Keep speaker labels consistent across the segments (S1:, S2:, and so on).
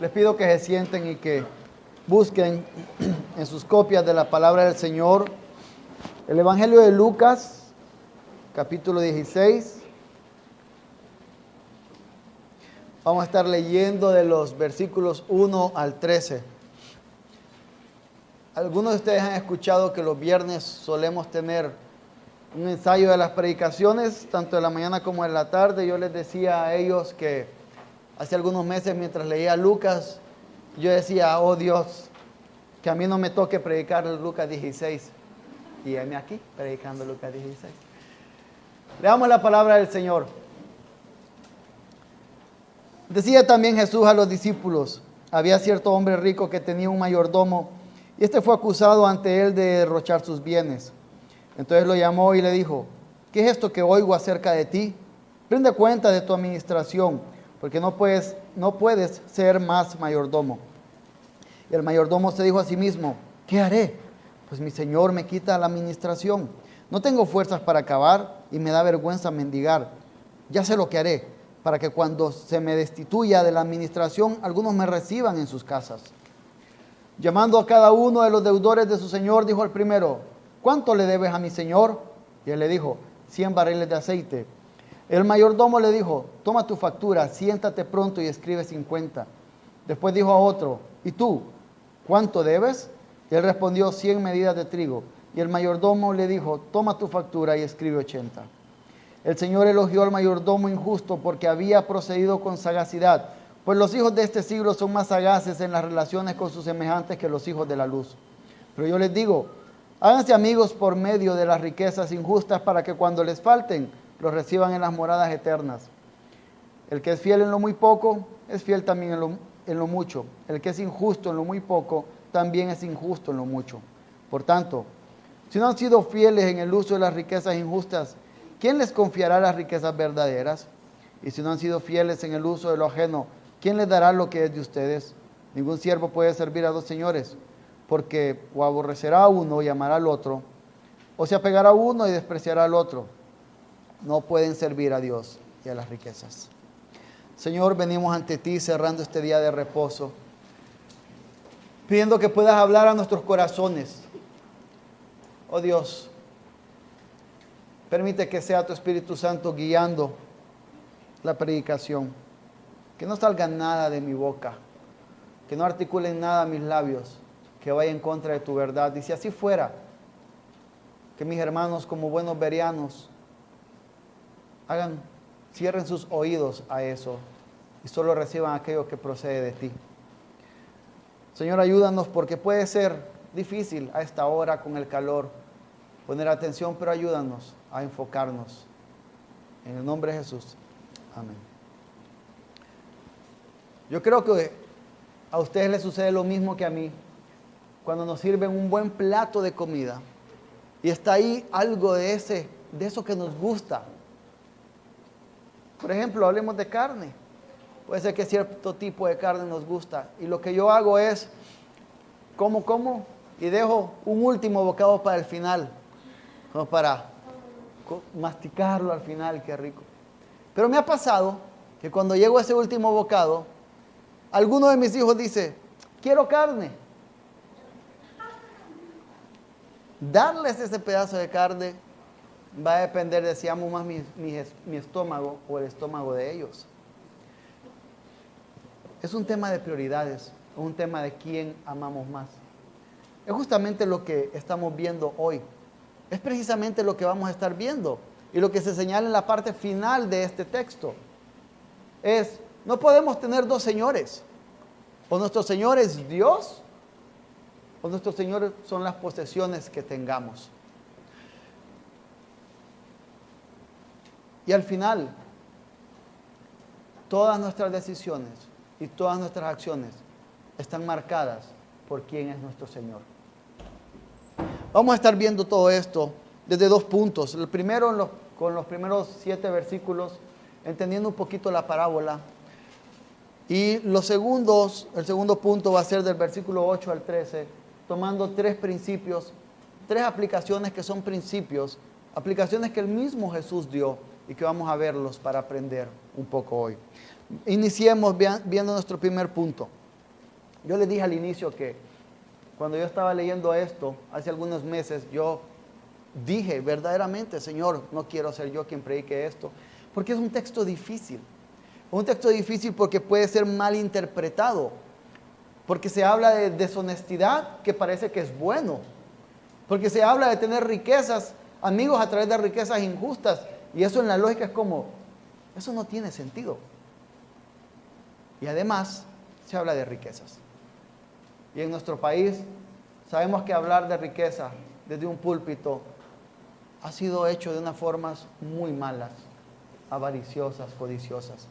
S1: Les pido que se sienten y que busquen en sus copias de la palabra del Señor el Evangelio de Lucas, capítulo 16. Vamos a estar leyendo de los versículos 1 al 13. Algunos de ustedes han escuchado que los viernes solemos tener un ensayo de las predicaciones, tanto de la mañana como de la tarde. Yo les decía a ellos que hace algunos meses, mientras leía Lucas, yo decía, oh Dios, que a mí no me toque predicar Lucas 16. Y heme aquí, predicando Lucas 16. Leamos la palabra del Señor. Decía también Jesús a los discípulos, había cierto hombre rico que tenía un mayordomo, y este fue acusado ante él de derrochar sus bienes. Entonces lo llamó y le dijo, ¿qué es esto que oigo acerca de ti? Rinde cuenta de tu administración, porque no puedes ser más mayordomo. Y el mayordomo se dijo a sí mismo, ¿qué haré? Pues mi señor me quita la administración. No tengo fuerzas para acabar y me da vergüenza mendigar. Ya sé lo que haré, para que cuando se me destituya de la administración, algunos me reciban en sus casas. Llamando a cada uno de los deudores de su señor, dijo al primero, ¿cuánto le debes a mi señor? Y él le dijo, 100 barriles de aceite. El mayordomo le dijo, toma tu factura, siéntate pronto y escribe 50. Después dijo a otro, ¿y tú? ¿Cuánto debes? Y él respondió, 100 medidas de trigo. Y el mayordomo le dijo, toma tu factura y escribe 80. El Señor elogió al mayordomo injusto porque había procedido con sagacidad, pues los hijos de este siglo son más sagaces en las relaciones con sus semejantes que los hijos de la luz. Pero yo les digo, háganse amigos por medio de las riquezas injustas para que cuando les falten, los reciban en las moradas eternas. El que es fiel en lo muy poco, es fiel también en lo mucho. El que es injusto en lo muy poco, también es injusto en lo mucho. Por tanto, si no han sido fieles en el uso de las riquezas injustas, ¿quién les confiará las riquezas verdaderas? Y si no han sido fieles en el uso de lo ajeno, ¿quién les dará lo que es de ustedes? Ningún siervo puede servir a dos señores, porque o aborrecerá a uno y amará al otro, o se apegará a uno y despreciará al otro. No pueden servir a Dios y a las riquezas. Señor, venimos ante ti cerrando este día de reposo, pidiendo que puedas hablar a nuestros corazones. Oh Dios, permite que sea tu Espíritu Santo guiando la predicación. Que no salga nada de mi boca, que no articulen nada mis labios, que vaya en contra de tu verdad. Y si así fuera, que mis hermanos como buenos bereanos cierren sus oídos a eso y solo reciban aquello que procede de ti. Señor, ayúdanos porque puede ser difícil a esta hora con el calor poner atención, pero ayúdanos a enfocarnos. En el nombre de Jesús. Amén. Yo creo que a ustedes les sucede lo mismo que a mí cuando nos sirven un buen plato de comida y está ahí algo de eso que nos gusta. Por ejemplo, hablemos de carne. Puede ser que cierto tipo de carne nos gusta. Y lo que yo hago es, como y dejo un último bocado para el final. Como para masticarlo al final, qué rico. Pero me ha pasado que cuando llego a ese último bocado, alguno de mis hijos dice, quiero carne. Darles ese pedazo de carne va a depender de si amo más mi estómago o el estómago de ellos. Es un tema de prioridades, es un tema de quién amamos más. Es justamente lo que estamos viendo hoy. Es precisamente lo que vamos a estar viendo y lo que se señala en la parte final de este texto. No podemos tener dos señores. O nuestro Señor es Dios, o nuestro Señor son las posesiones que tengamos. Y al final, todas nuestras decisiones y todas nuestras acciones están marcadas por quién es nuestro Señor. Vamos a estar viendo todo esto desde dos puntos. El primero, con los primeros 7 versículos, entendiendo un poquito la parábola. Y el segundo punto va a ser del versículo 8 al 13, tomando 3 principios, 3 aplicaciones que son principios, aplicaciones que el mismo Jesús dio y que vamos a verlos para aprender un poco hoy. Iniciemos viendo nuestro primer punto. Yo les dije al inicio que cuando yo estaba leyendo esto, hace algunos meses, yo dije verdaderamente, Señor, no quiero ser yo quien predique esto, porque es un texto difícil. Un texto difícil porque puede ser mal interpretado, porque se habla de deshonestidad que parece que es bueno, porque se habla de tener riquezas, amigos a través de riquezas injustas, y eso en la lógica es como, eso no tiene sentido. Y además se habla de riquezas. Y en nuestro país sabemos que hablar de riqueza desde un púlpito ha sido hecho de unas formas muy malas, avariciosas, codiciosas.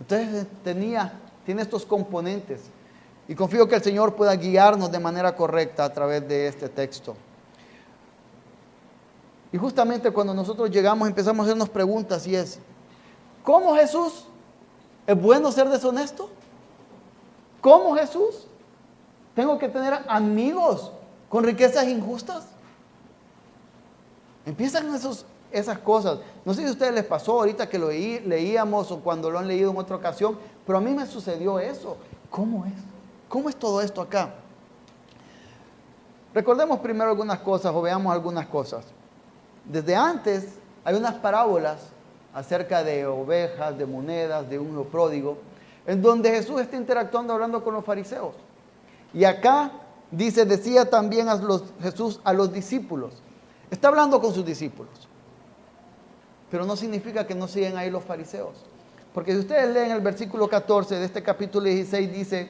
S1: Entonces tiene estos componentes. Y confío que el Señor pueda guiarnos de manera correcta a través de este texto. Y justamente cuando nosotros llegamos empezamos a hacernos preguntas y es, ¿cómo Jesús? ¿Es bueno ser deshonesto? ¿Cómo Jesús? ¿Tengo que tener amigos con riquezas injustas? Empiezan esas cosas. No sé si a ustedes les pasó ahorita que lo leíamos o cuando lo han leído en otra ocasión, pero a mí me sucedió eso. ¿Cómo es? ¿Cómo es todo esto acá? Recordemos primero algunas cosas o veamos algunas cosas. Desde antes hay unas parábolas acerca de ovejas, de monedas, de un hijo pródigo, en donde Jesús está interactuando, hablando con los fariseos. Y acá dice, decía también Jesús a los discípulos. Está hablando con sus discípulos. Pero no significa que no siguen ahí los fariseos. Porque si ustedes leen el versículo 14 de este capítulo 16, dice,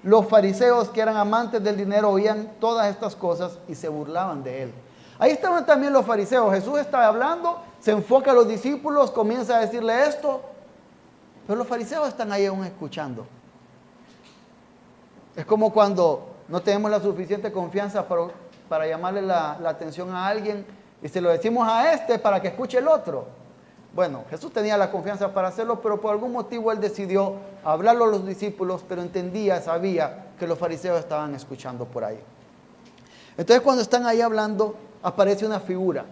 S1: los fariseos que eran amantes del dinero oían todas estas cosas y se burlaban de él. Ahí estaban también los fariseos. Jesús está hablando, se enfoca a los discípulos, comienza a decirle esto. Pero los fariseos están ahí aún escuchando. Es como cuando no tenemos la suficiente confianza para llamarle la atención a alguien y se lo decimos a este para que escuche el otro. Bueno, Jesús tenía la confianza para hacerlo, pero por algún motivo Él decidió hablarlo a los discípulos, pero sabía que los fariseos estaban escuchando por ahí. Entonces cuando están ahí hablando, aparece una figura.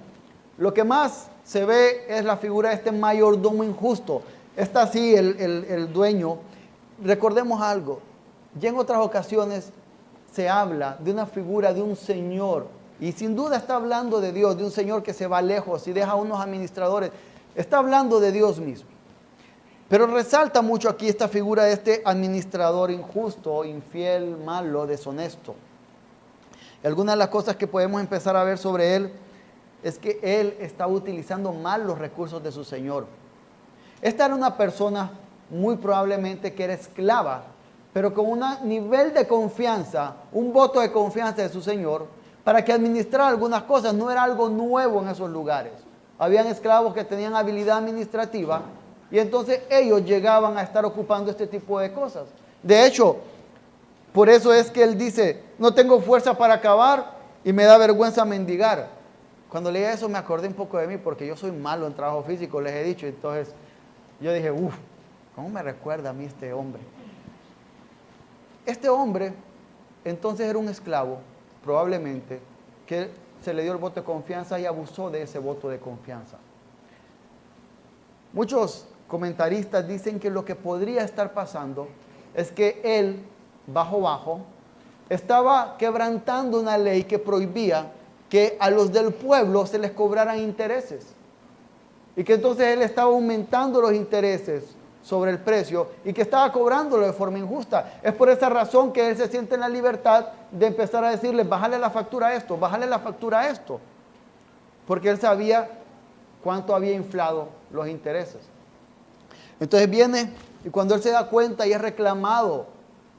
S1: Lo que más se ve es la figura de este mayordomo injusto. Está así el dueño. Recordemos algo. Ya en otras ocasiones se habla de una figura de un señor. Y sin duda está hablando de Dios, de un señor que se va lejos y deja a unos administradores. Está hablando de Dios mismo. Pero resalta mucho aquí esta figura de este administrador injusto, infiel, malo, deshonesto. Y algunas de las cosas que podemos empezar a ver sobre él es que él estaba utilizando mal los recursos de su señor. Esta era una persona muy probablemente que era esclava, pero con un nivel de confianza, un voto de confianza de su señor, para que administrara algunas cosas. No era algo nuevo en esos lugares. Habían esclavos que tenían habilidad administrativa y entonces ellos llegaban a estar ocupando este tipo de cosas. De hecho, por eso es que él dice, no tengo fuerza para acabar y me da vergüenza mendigar. Cuando leía eso me acordé un poco de mí porque yo soy malo en trabajo físico, les he dicho. Entonces yo dije, ¿cómo me recuerda a mí este hombre? Este hombre entonces era un esclavo, probablemente, que se le dio el voto de confianza y abusó de ese voto de confianza. Muchos comentaristas dicen que lo que podría estar pasando es que él, bajo, estaba quebrantando una ley que prohibía que a los del pueblo se les cobraran intereses. Y que entonces él estaba aumentando los intereses sobre el precio y que estaba cobrándolo de forma injusta. Es por esa razón que él se siente en la libertad de empezar a decirle, bájale la factura a esto, bájale la factura a esto. Porque él sabía cuánto había inflado los intereses. Entonces viene y cuando él se da cuenta y es reclamado,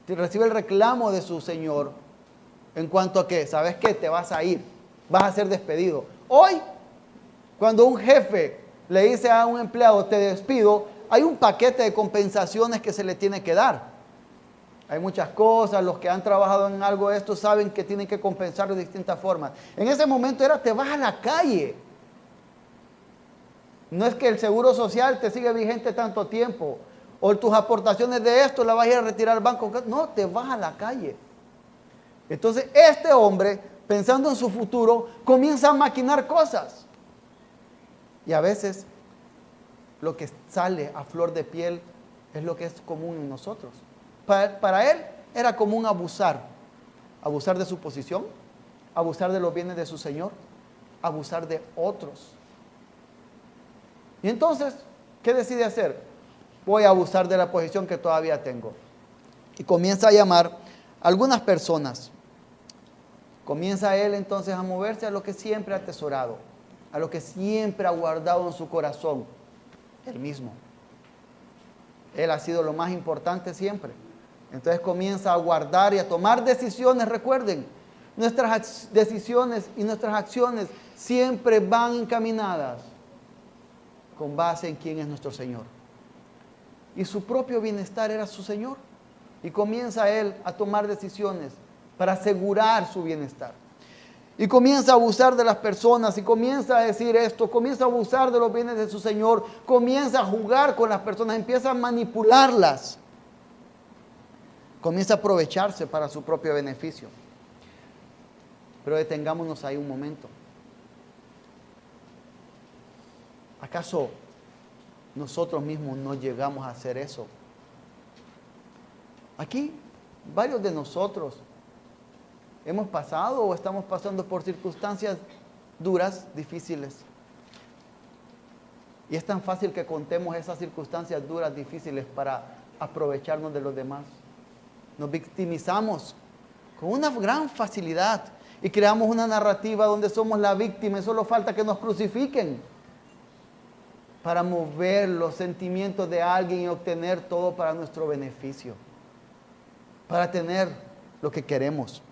S1: recibe el reclamo de su señor en cuanto a que, ¿sabes qué? Te vas a ir, vas a ser despedido. Hoy, cuando un jefe le dice a un empleado, te despido, hay un paquete de compensaciones que se le tiene que dar. Hay muchas cosas, los que han trabajado en algo de esto saben que tienen que compensar de distintas formas. En ese momento te vas a la calle. No es que el seguro social te sigue vigente tanto tiempo, o tus aportaciones de esto las vas a ir a retirar al banco. No, te vas a la calle. Entonces este hombre, pensando en su futuro, comienza a maquinar cosas. Y a veces lo que sale a flor de piel es lo que es común en nosotros. Para él era común abusar. Abusar de su posición, abusar de los bienes de su señor, abusar de otros. Y entonces, ¿qué decide hacer? Voy a abusar de la posición que todavía tengo. Y comienza a llamar a algunas personas. Comienza él entonces a moverse a lo que siempre ha atesorado, a lo que siempre ha guardado en su corazón, él mismo. Él ha sido lo más importante siempre. Entonces comienza a guardar y a tomar decisiones. Recuerden, nuestras decisiones y nuestras acciones siempre van encaminadas con base en quién es nuestro Señor. Y su propio bienestar era su Señor. Y comienza él a tomar decisiones para asegurar su bienestar. Y comienza a abusar de las personas, y comienza a decir esto, comienza a abusar de los bienes de su Señor, comienza a jugar con las personas, empieza a manipularlas, comienza a aprovecharse para su propio beneficio. Pero detengámonos ahí un momento. ¿Acaso nosotros mismos no llegamos a hacer eso? Aquí, varios de nosotros hemos pasado o estamos pasando por circunstancias duras, difíciles. Y es tan fácil que contemos esas circunstancias duras, difíciles para aprovecharnos de los demás. Nos victimizamos con una gran facilidad y creamos una narrativa donde somos la víctima y solo falta que nos crucifiquen para mover los sentimientos de alguien y obtener todo para nuestro beneficio, para tener lo que queremos.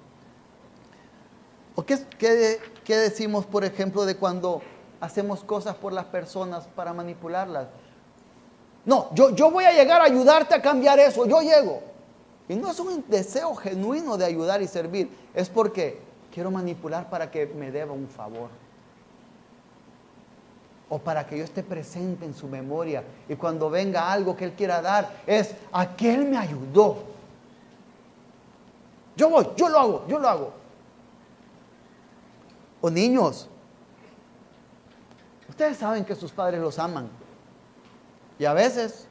S1: ¿O qué decimos, por ejemplo, de cuando hacemos cosas por las personas para manipularlas? No, yo voy a llegar a ayudarte a cambiar eso, yo llego. Y no es un deseo genuino de ayudar y servir, es porque quiero manipular para que me deba un favor. O para que yo esté presente en su memoria y cuando venga algo que él quiera dar, es aquel me ayudó. Yo voy, yo lo hago. O niños, ustedes saben que sus padres los aman y a veces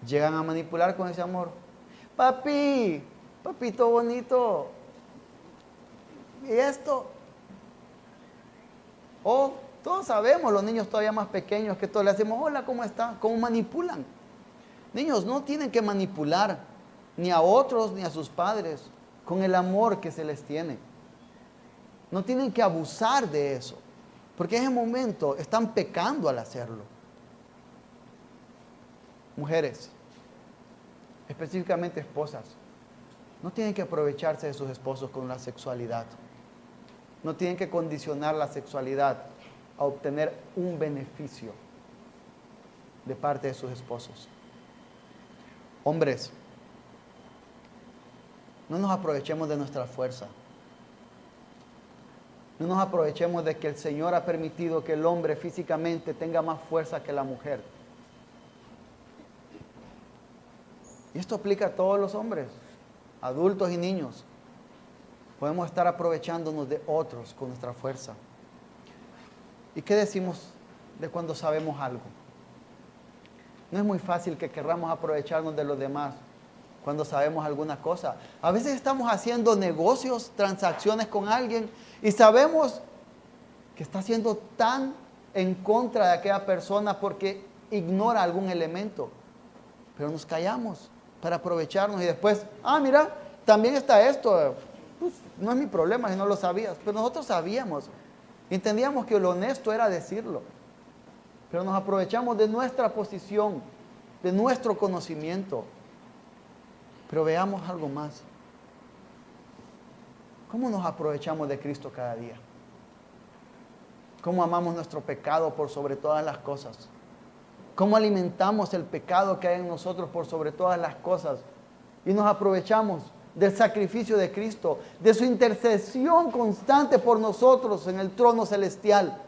S1: llegan a manipular con ese amor. Papito bonito, ¿y esto? O todos sabemos, los niños todavía más pequeños, que todos le hacemos, hola, ¿cómo está? ¿Cómo manipulan? Niños no tienen que manipular ni a otros ni a sus padres con el amor que se les tiene. No tienen que abusar de eso, porque en ese momento están pecando al hacerlo. Mujeres, específicamente esposas, no tienen que aprovecharse de sus esposos con la sexualidad. No tienen que condicionar la sexualidad a obtener un beneficio de parte de sus esposos. Hombres, no nos aprovechemos de nuestra fuerza. No nos aprovechemos de que el Señor ha permitido que el hombre físicamente tenga más fuerza que la mujer. Y esto aplica a todos los hombres, adultos y niños. Podemos estar aprovechándonos de otros con nuestra fuerza. ¿Y qué decimos de cuando sabemos algo? No es muy fácil que querramos aprovecharnos de los demás cuando sabemos alguna cosa. A veces estamos haciendo negocios, transacciones con alguien y sabemos que está siendo tan en contra de aquella persona porque ignora algún elemento. Pero nos callamos para aprovecharnos y después, mira, también está esto. Pues, no es mi problema si no lo sabías, pero nosotros sabíamos. Entendíamos que lo honesto era decirlo, pero nos aprovechamos de nuestra posición, de nuestro conocimiento. Pero veamos algo más. ¿Cómo nos aprovechamos de Cristo cada día? ¿Cómo amamos nuestro pecado por sobre todas las cosas? ¿Cómo alimentamos el pecado que hay en nosotros por sobre todas las cosas? Y nos aprovechamos del sacrificio de Cristo, de su intercesión constante por nosotros en el trono celestial,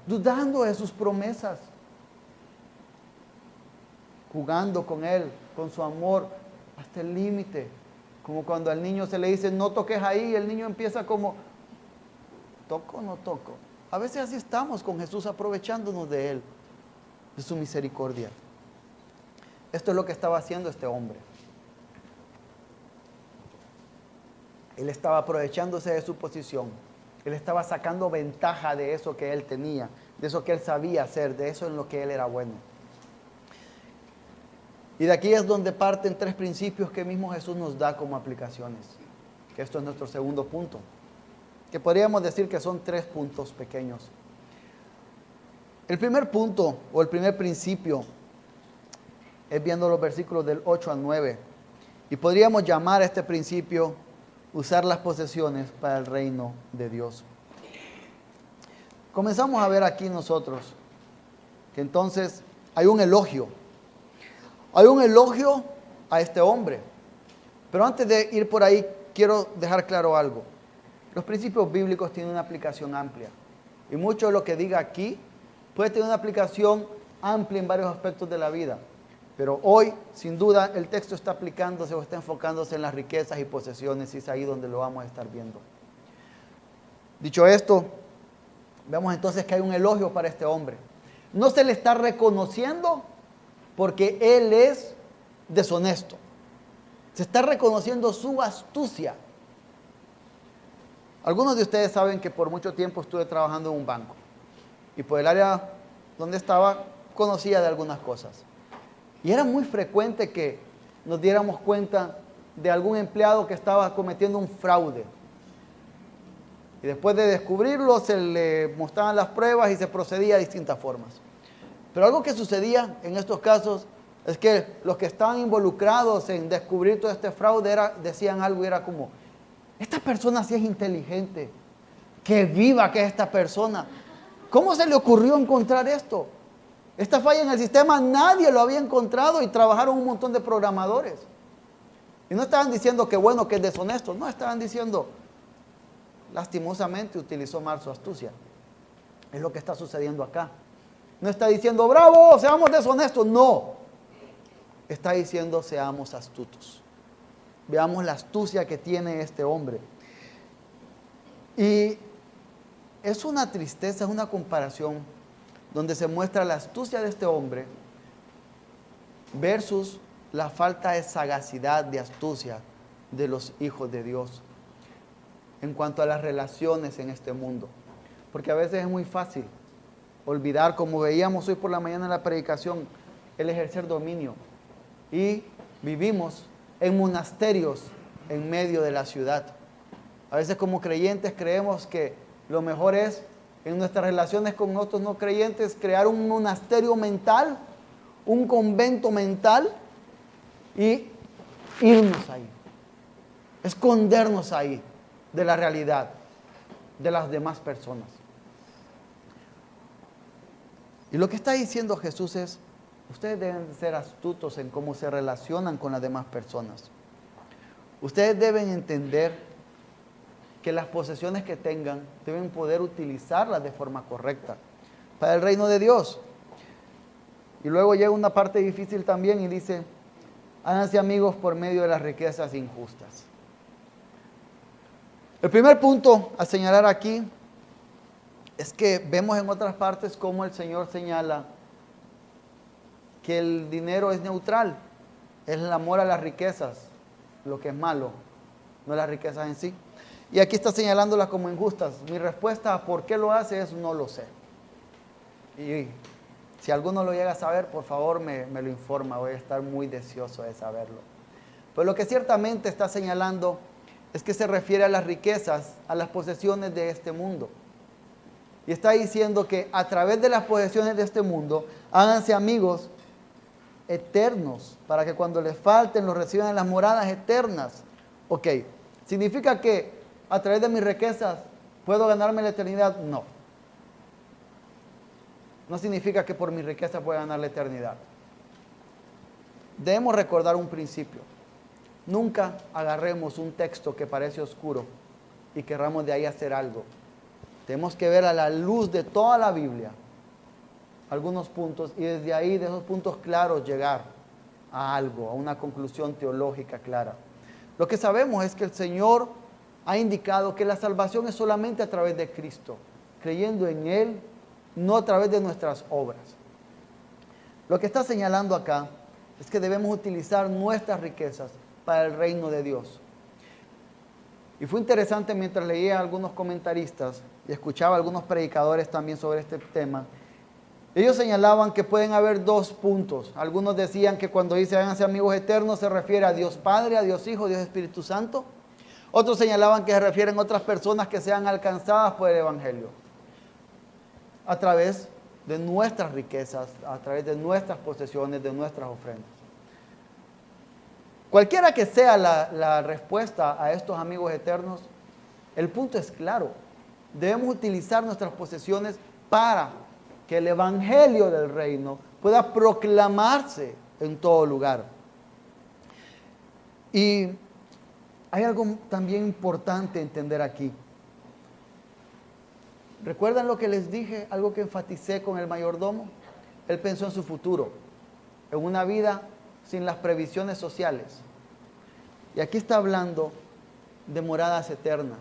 S1: dudando de sus promesas, jugando con Él, con su amor, hasta el límite, como cuando al niño se le dice, no toques ahí, y el niño empieza como, ¿toco o no toco? A veces así estamos con Jesús, aprovechándonos de Él, de su misericordia. Esto es lo que estaba haciendo este hombre. Él estaba aprovechándose de su posición. Él estaba sacando ventaja de eso que él tenía, de eso que él sabía hacer, de eso en lo que él era bueno. Y de aquí es donde parten tres principios que mismo Jesús nos da como aplicaciones. Que esto es nuestro segundo punto. Que podríamos decir que son tres puntos pequeños. El primer punto o el primer principio es viendo los versículos del 8 al 9. Y podríamos llamar a este principio usar las posesiones para el reino de Dios. Comenzamos a ver aquí nosotros que entonces hay un elogio. Hay un elogio a este hombre. Pero antes de ir por ahí, quiero dejar claro algo. Los principios bíblicos tienen una aplicación amplia. Y mucho de lo que diga aquí puede tener una aplicación amplia en varios aspectos de la vida. Pero hoy, sin duda, el texto está aplicándose o está enfocándose en las riquezas y posesiones, y es ahí donde lo vamos a estar viendo. Dicho esto, vemos entonces que hay un elogio para este hombre. No se le está reconociendo porque él es deshonesto. Se está reconociendo su astucia. Algunos de ustedes saben que por mucho tiempo estuve trabajando en un banco. Y por el área donde estaba, conocía de algunas cosas. Y era muy frecuente que nos diéramos cuenta de algún empleado que estaba cometiendo un fraude. Y después de descubrirlo, se le mostraban las pruebas y se procedía de distintas formas. Pero algo que sucedía en estos casos es que los que estaban involucrados en descubrir todo este fraude decían algo y era como, esta persona sí es inteligente, qué viva que es esta persona. ¿Cómo se le ocurrió encontrar esto? Esta falla en el sistema nadie lo había encontrado y trabajaron un montón de programadores. Y no estaban diciendo que bueno, que es deshonesto. No, estaban diciendo, lastimosamente utilizó mal su astucia. Es lo que está sucediendo acá. No está diciendo, bravo, seamos deshonestos. No. Está diciendo, seamos astutos. Veamos la astucia que tiene este hombre. Y es una tristeza, es una comparación donde se muestra la astucia de este hombre versus la falta de sagacidad, de astucia de los hijos de Dios en cuanto a las relaciones en este mundo. Porque a veces es muy fácil olvidar, como veíamos hoy por la mañana en la predicación, el ejercer dominio. Y vivimos en monasterios en medio de la ciudad. A veces como creyentes creemos que lo mejor es, en nuestras relaciones con otros no creyentes, crear un monasterio mental, un convento mental y irnos ahí, escondernos ahí de la realidad de las demás personas. Y lo que está diciendo Jesús es, ustedes deben ser astutos en cómo se relacionan con las demás personas. Ustedes deben entender que las posesiones que tengan deben poder utilizarlas de forma correcta para el reino de Dios. Y luego llega una parte difícil también y dice, háganse amigos por medio de las riquezas injustas. El primer punto a señalar aquí es que vemos en otras partes cómo el Señor señala que el dinero es neutral, es el amor a las riquezas, lo que es malo, no las riquezas en sí. Y aquí está señalándolas como injustas. Mi respuesta a por qué lo hace es no lo sé. Y si alguno lo llega a saber, por favor me lo informa, voy a estar muy deseoso de saberlo. Pero lo que ciertamente está señalando es que se refiere a las riquezas, a las posesiones de este mundo. Y está diciendo que a través de las posesiones de este mundo, háganse amigos eternos, para que cuando les falten los reciban en las moradas eternas. Ok, ¿significa que a través de mis riquezas puedo ganarme la eternidad? No. No significa que por mi riqueza pueda ganar la eternidad. Debemos recordar un principio. Nunca agarremos un texto que parece oscuro y querramos de ahí hacer algo. Tenemos que ver a la luz de toda la Biblia algunos puntos y desde ahí, de esos puntos claros, llegar a algo, a una conclusión teológica clara. Lo que sabemos es que el Señor ha indicado que la salvación es solamente a través de Cristo, creyendo en Él, no a través de nuestras obras. Lo que está señalando acá es que debemos utilizar nuestras riquezas para el reino de Dios. Y fue interesante mientras leía a algunos comentaristas y escuchaba a algunos predicadores también sobre este tema. Ellos señalaban que pueden haber dos puntos. Algunos decían que cuando dice háganse amigos eternos se refiere a Dios Padre, a Dios Hijo, a Dios Espíritu Santo. Otros señalaban que se refieren a otras personas que sean alcanzadas por el Evangelio a través de nuestras riquezas, a través de nuestras posesiones, de nuestras ofrendas. Cualquiera que sea la respuesta a estos amigos eternos, el punto es claro. Debemos utilizar nuestras posesiones para que el Evangelio del reino pueda proclamarse en todo lugar. Y hay algo también importante entender aquí. ¿Recuerdan lo que les dije? Algo que enfaticé con el mayordomo. Él pensó en su futuro, en una vida sin las previsiones sociales. Y aquí está hablando de moradas eternas.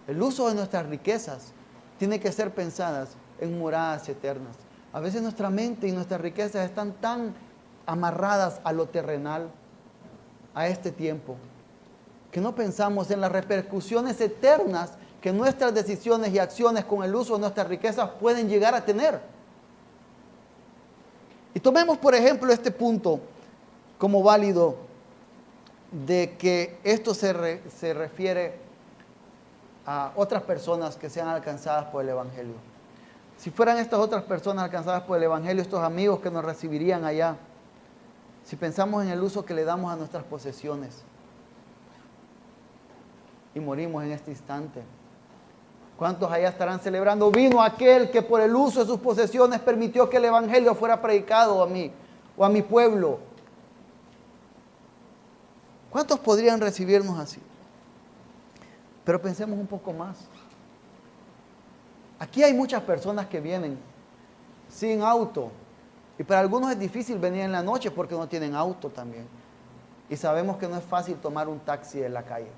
S1: El uso de nuestras riquezas tiene que ser pensadas en moradas eternas. A veces nuestra mente y nuestras riquezas están tan amarradas a lo terrenal, a este tiempo, que no pensamos en las repercusiones eternas que nuestras decisiones y acciones con el uso de nuestras riquezas pueden llegar a tener. Y tomemos, por ejemplo, este punto como válido de que esto se refiere a otras personas que sean alcanzadas por el Evangelio. Si fueran estas otras personas alcanzadas por el Evangelio, estos amigos que nos recibirían allá, si pensamos en el uso que le damos a nuestras posesiones y morimos en este instante, ¿cuántos allá estarán celebrando? Vino aquel que por el uso de sus posesiones permitió que el Evangelio fuera predicado a mí o a mi pueblo. ¿Cuántos podrían recibirnos así? Pero pensemos un poco más. Aquí hay muchas personas que vienen sin auto. Y para algunos es difícil venir en la noche porque no tienen auto también. Y sabemos que no es fácil tomar un taxi en la calle.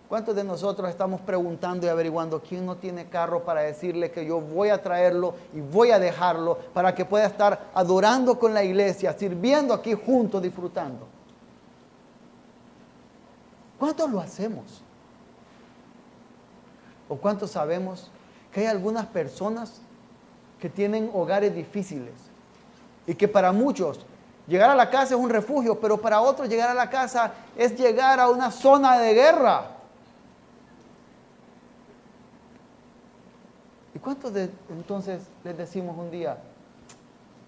S1: ¿Cuántos de nosotros estamos preguntando y averiguando quién no tiene carro para decirle que yo voy a traerlo y voy a dejarlo para que pueda estar adorando con la iglesia, sirviendo aquí juntos, disfrutando? ¿Cuántos lo hacemos? ¿O cuántos sabemos que hay algunas personas que tienen hogares difíciles y que para muchos llegar a la casa es un refugio, pero para otros llegar a la casa es llegar a una zona de guerra? ¿Y cuántos entonces les decimos un día,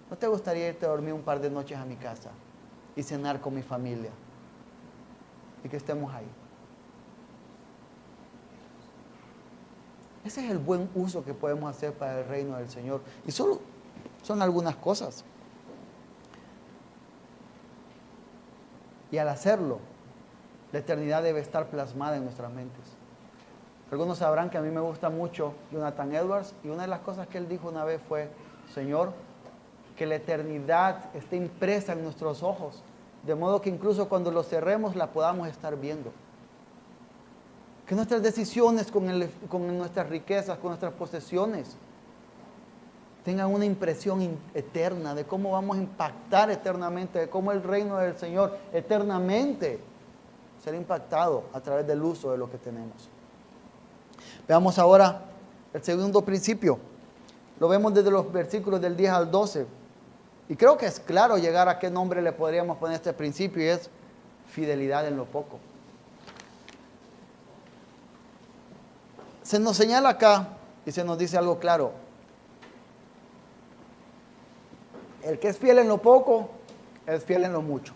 S1: ¿no te gustaría irte a dormir un par de noches a mi casa y cenar con mi familia y que estemos ahí? Ese es el buen uso que podemos hacer para el reino del Señor. Y solo son algunas cosas. Y al hacerlo, la eternidad debe estar plasmada en nuestras mentes. Algunos sabrán que a mí me gusta mucho Jonathan Edwards, y una de las cosas que él dijo una vez fue, Señor, que la eternidad esté impresa en nuestros ojos, de modo que incluso cuando los cerremos la podamos estar viendo. Que nuestras decisiones con nuestras riquezas, con nuestras posesiones, tengan una impresión eterna de cómo vamos a impactar eternamente, de cómo el reino del Señor eternamente será impactado a través del uso de lo que tenemos. Veamos ahora el segundo principio. Lo vemos desde los versículos del 10 al 12. Y creo que es claro llegar a qué nombre le podríamos poner a este principio, y es fidelidad en lo poco. Se nos señala acá y se nos dice algo claro. El que es fiel en lo poco, es fiel en lo mucho.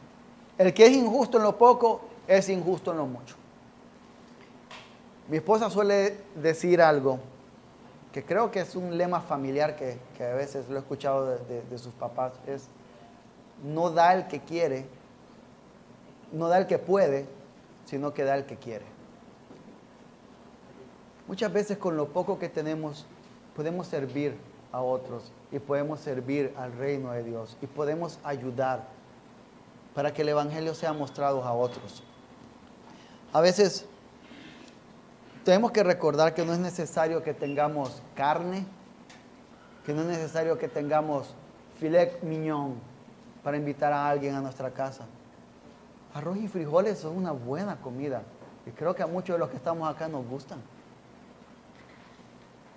S1: El que es injusto en lo poco, es injusto en lo mucho. Mi esposa suele decir algo que creo que es un lema familiar que a veces lo he escuchado de sus papás. Es, no da el que quiere, no da el que puede, sino que da el que quiere. Muchas veces con lo poco que tenemos podemos servir a otros y podemos servir al reino de Dios y podemos ayudar para que el Evangelio sea mostrado a otros. A veces tenemos que recordar que no es necesario que tengamos carne, que no es necesario que tengamos filet mignon para invitar a alguien a nuestra casa. Arroz y frijoles son una buena comida y Y creo que a muchos de los que estamos acá nos gustan.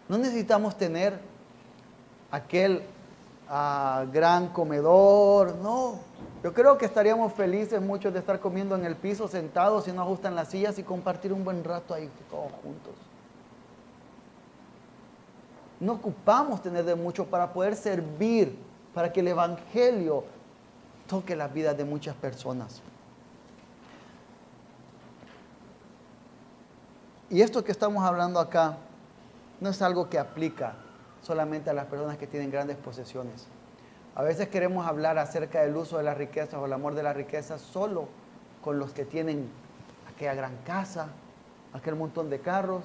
S1: No necesitamos tener aquel gran comedor, no. Yo creo que estaríamos felices muchos de estar comiendo en el piso, sentados, si no ajustan las sillas y compartir un buen rato ahí todos juntos. No ocupamos tener de mucho para poder servir, para que el Evangelio toque las vidas de muchas personas. Y esto que estamos hablando acá no es algo que aplica solamente a las personas que tienen grandes posesiones. A veces queremos hablar acerca del uso de las riquezas o el amor de las riquezas solo con los que tienen aquella gran casa, aquel montón de carros.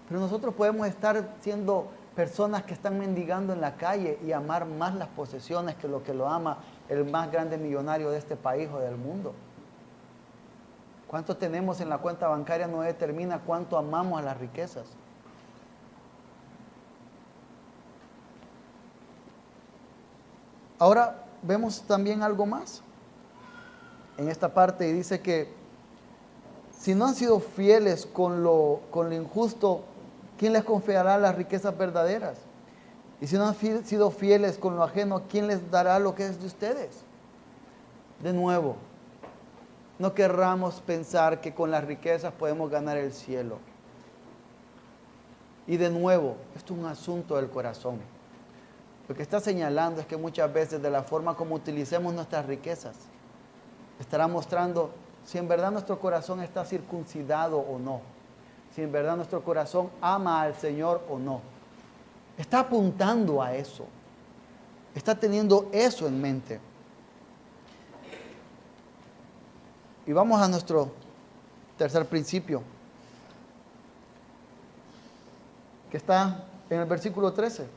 S1: Pero nosotros podemos estar siendo personas que están mendigando en la calle y amar más las posesiones que lo ama el más grande millonario de este país o del mundo. Cuánto tenemos en la cuenta bancaria no determina cuánto amamos a las riquezas. Ahora vemos también algo más en esta parte y dice que si no han sido fieles con lo injusto, ¿quién les confiará las riquezas verdaderas? Y si no han sido fieles con lo ajeno, ¿quién les dará lo que es de ustedes? De nuevo, no querramos pensar que con las riquezas podemos ganar el cielo. Y de nuevo, esto es un asunto del corazón. Lo que está señalando es que muchas veces de la forma como utilicemos nuestras riquezas, estará mostrando si en verdad nuestro corazón está circuncidado o no. Si en verdad nuestro corazón ama al Señor o no. Está apuntando a eso. Está teniendo eso en mente. Y vamos a nuestro tercer principio, que está en el versículo 13.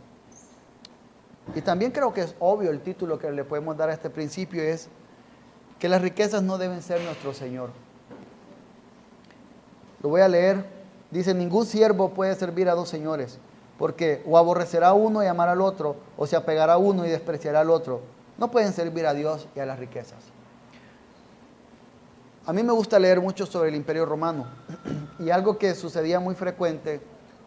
S1: Y también creo que es obvio el título que le podemos dar a este principio, es que las riquezas no deben ser nuestro Señor. Lo voy a leer. Dice, ningún siervo puede servir a dos señores, porque o aborrecerá a uno y amará al otro, o se apegará a uno y despreciará al otro. No pueden servir a Dios y a las riquezas. A mí me gusta leer mucho sobre el Imperio Romano, y algo que sucedía muy frecuente,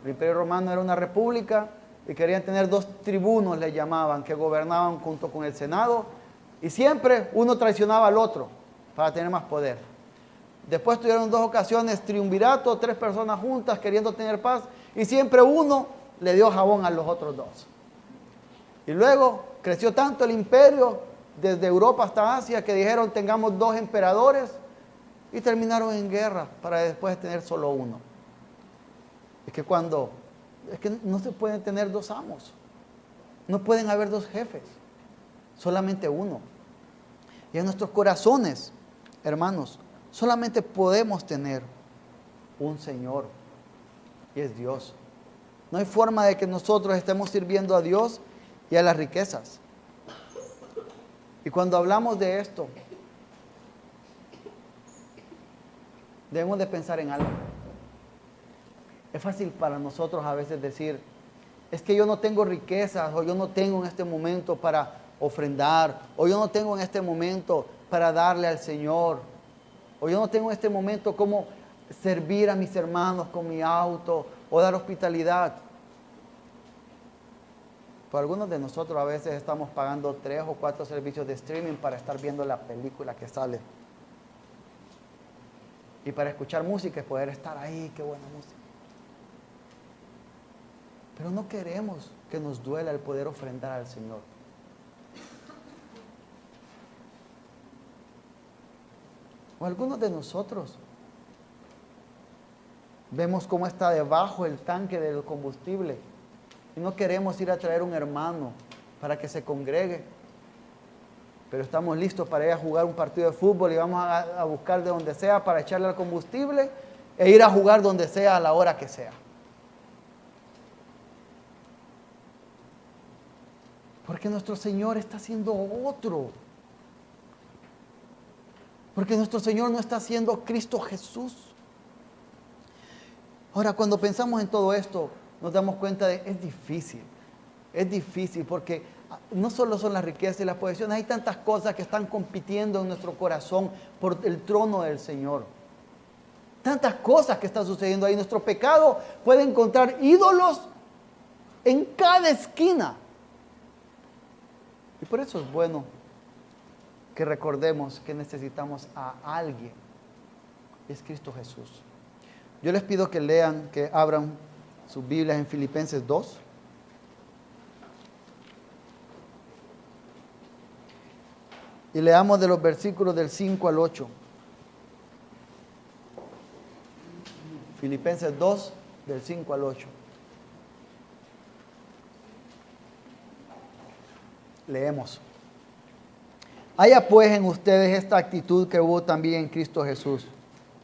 S1: el Imperio Romano era una república, y querían tener dos tribunos, le llamaban, que gobernaban junto con el Senado, y siempre uno traicionaba al otro para tener más poder. Después tuvieron 2 ocasiones, triunvirato, 3 personas juntas queriendo tener paz, y siempre uno le dio jabón a los otros 2. Y luego creció tanto el imperio, desde Europa hasta Asia, que dijeron tengamos 2 emperadores, y terminaron en guerra para después tener solo uno. Es que no se pueden tener 2 amos, no pueden haber 2 jefes, solamente uno. Y en nuestros corazones, hermanos, solamente podemos tener un Señor, y es Dios. No hay forma de que nosotros estemos sirviendo a Dios y a las riquezas. Y cuando hablamos de esto, debemos de pensar en algo. Es fácil para nosotros a veces decir, es que yo no tengo riquezas, o yo no tengo en este momento para ofrendar, o yo no tengo en este momento para darle al Señor, o yo no tengo en este momento cómo servir a mis hermanos con mi auto, o dar hospitalidad. Pero algunos de nosotros a veces estamos pagando 3 o 4 servicios de streaming para estar viendo la película que sale. Y para escuchar música y poder estar ahí, qué buena música. Pero no queremos que nos duela el poder ofrendar al Señor. O algunos de nosotros vemos cómo está debajo el tanque del combustible y no queremos ir a traer un hermano para que se congregue, pero estamos listos para ir a jugar un partido de fútbol y vamos a buscar de donde sea para echarle al combustible e ir a jugar donde sea a la hora que sea. Porque nuestro Señor está siendo otro. Porque nuestro Señor no está siendo Cristo Jesús. Ahora, cuando pensamos en todo esto, nos damos cuenta de que es difícil porque no solo son las riquezas y las posesiones, hay tantas cosas que están compitiendo en nuestro corazón por el trono del Señor. Tantas cosas que están sucediendo ahí. Nuestro pecado puede encontrar ídolos en cada esquina. Y por eso es bueno que recordemos que necesitamos a alguien. Es Cristo Jesús. Yo les pido que lean, que abran sus Biblias en Filipenses 2. Y leamos de los versículos del 5 al 8. Filipenses 2, del 5 al 8. Leemos. Haya pues en ustedes esta actitud que hubo también en Cristo Jesús,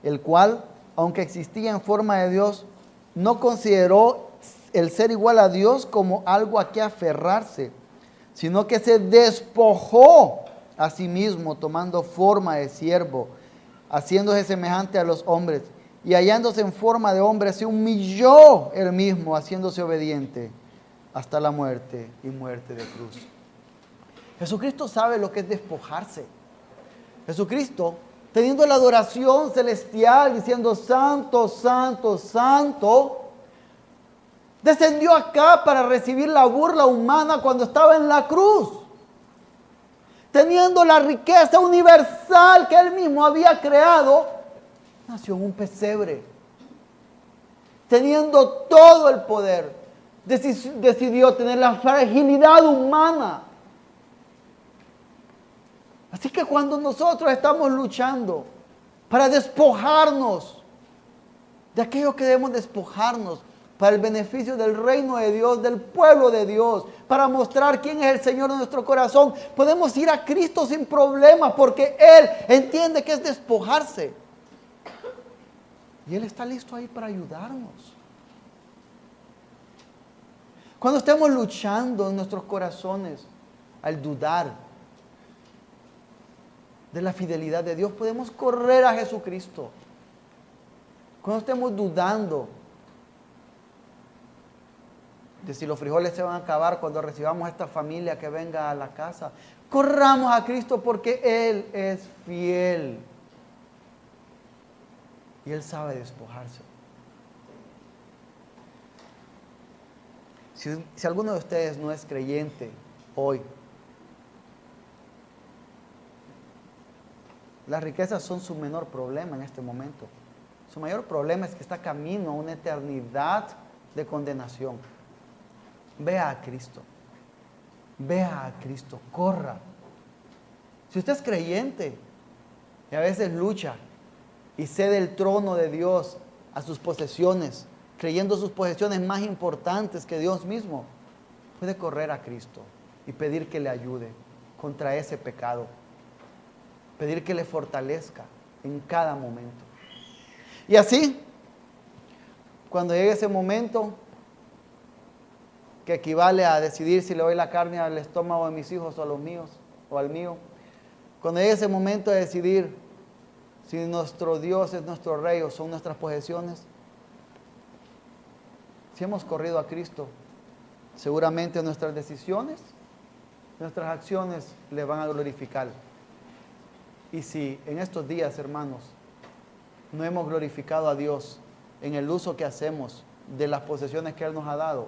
S1: el cual, aunque existía en forma de Dios, no consideró el ser igual a Dios como algo a que aferrarse, sino que se despojó a sí mismo, tomando forma de siervo, haciéndose semejante a los hombres, y hallándose en forma de hombre, se humilló él mismo, haciéndose obediente hasta la muerte y muerte de cruz. Jesucristo sabe lo que es despojarse. Jesucristo, teniendo la adoración celestial, diciendo santo, santo, santo, descendió acá para recibir la burla humana cuando estaba en la cruz. Teniendo la riqueza universal que él mismo había creado, nació en un pesebre. Teniendo todo el poder, decidió tener la fragilidad humana. Así que cuando nosotros estamos luchando para despojarnos de aquello que debemos despojarnos para el beneficio del reino de Dios, del pueblo de Dios, para mostrar quién es el Señor de nuestro corazón, podemos ir a Cristo sin problemas porque Él entiende que es despojarse. Y Él está listo ahí para ayudarnos. Cuando estemos luchando en nuestros corazones al dudar de la fidelidad de Dios, podemos correr a Jesucristo. Cuando estemos dudando de si los frijoles se van a acabar cuando recibamos a esta familia que venga a la casa, corramos a Cristo porque Él es fiel. Y Él sabe despojarse. Si alguno de ustedes no es creyente hoy, las riquezas son su menor problema en este momento. Su mayor problema es que está camino a una eternidad de condenación. Vea a Cristo. Vea a Cristo. Corra. Si usted es creyente y a veces lucha y cede el trono de Dios a sus posesiones, creyendo sus posesiones más importantes que Dios mismo, puede correr a Cristo y pedir que le ayude contra ese pecado. Pedir que le fortalezca en cada momento. Y así, cuando llegue ese momento, que equivale a decidir si le doy la carne al estómago de mis hijos o a los míos, o al mío, cuando llegue ese momento de decidir si nuestro Dios es nuestro Rey o son nuestras posesiones, si hemos corrido a Cristo, seguramente nuestras decisiones, nuestras acciones le van a glorificar. Y si en estos días, hermanos, no hemos glorificado a Dios en el uso que hacemos de las posesiones que Él nos ha dado,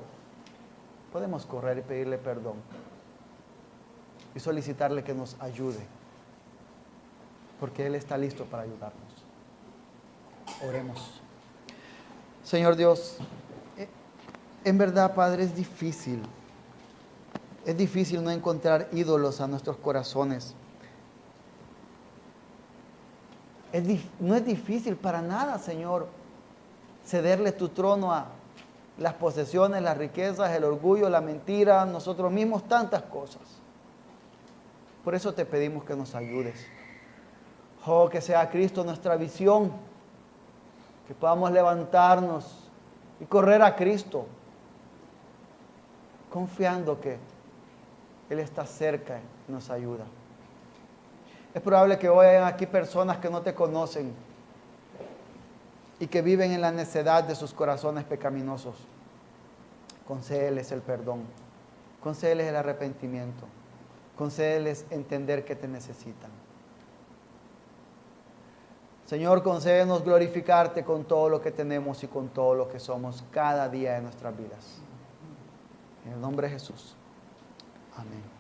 S1: podemos correr y pedirle perdón y solicitarle que nos ayude, porque Él está listo para ayudarnos. Oremos. Señor Dios, en verdad, Padre, es difícil no encontrar ídolos a nuestros corazones. No es difícil para nada, Señor, cederle tu trono a las posesiones, las riquezas, el orgullo, la mentira, nosotros mismos, tantas cosas. Por eso te pedimos que nos ayudes. Oh, que sea Cristo nuestra visión, que podamos levantarnos y correr a Cristo, confiando que Él está cerca y nos ayuda. Es probable que hoy hayan aquí personas que no te conocen y que viven en la necedad de sus corazones pecaminosos. Concédeles el perdón, concédeles el arrepentimiento, concédeles entender que te necesitan. Señor, concédenos glorificarte con todo lo que tenemos y con todo lo que somos cada día de nuestras vidas. En el nombre de Jesús. Amén.